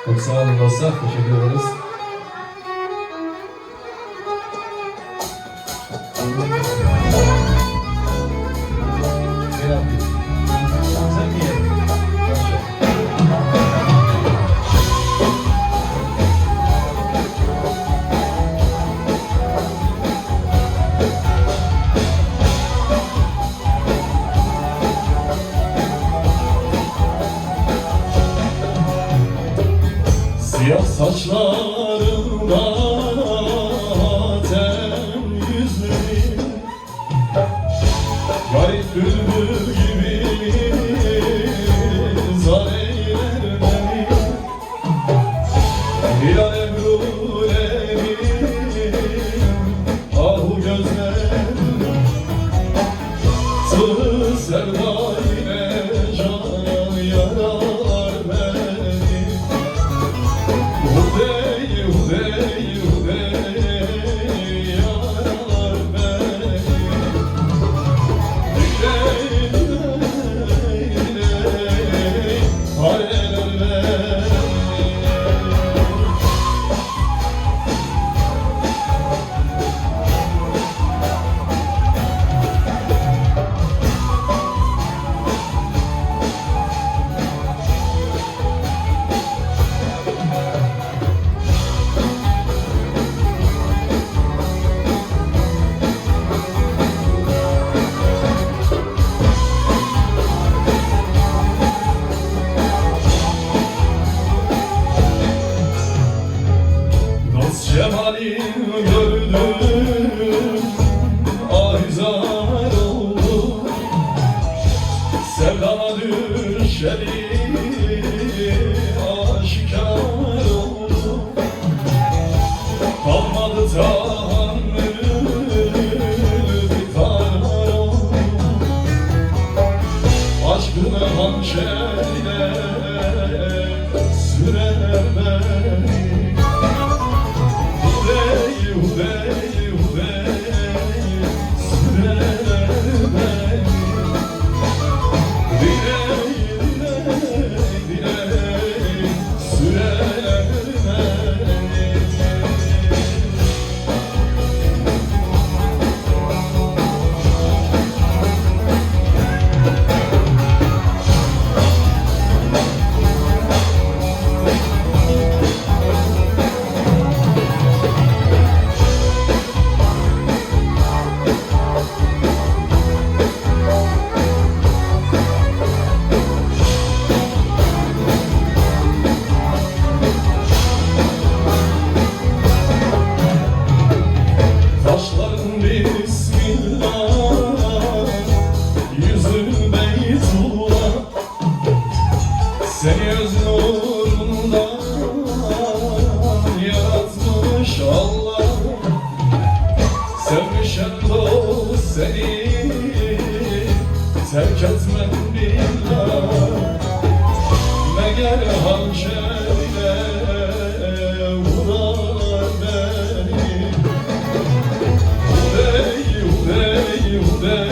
Çok sağ olun dostlar. Teşekkür ederiz. Sen mi yedin? Siyah saçlarında ten yüzleri, garip bülbül gibi zar eyler beni. Hilal Ebru ahu gözlerim, sığ sevda ile canan yarar beni. Hudey, hudey, hudey yarar beni. Diley, diley, diley hareler beni. Cemalin gördüm, ahizar oldu. Sevdana düşeli aşikar oldu. Kalmadı tahammül, biter oldu. Aşkını hançerle sürer beni. Hudey, hudey, hudey sürer beni. Diley, diley, diley sürer beni. Kaşların Bismillah, yüzün Beytullah. Seni öz nurundan yaratmış Allah. Sevmişem dost seni, terk etmem billah. Meğer hançerle vurar beni. Hudey, hudey, hudey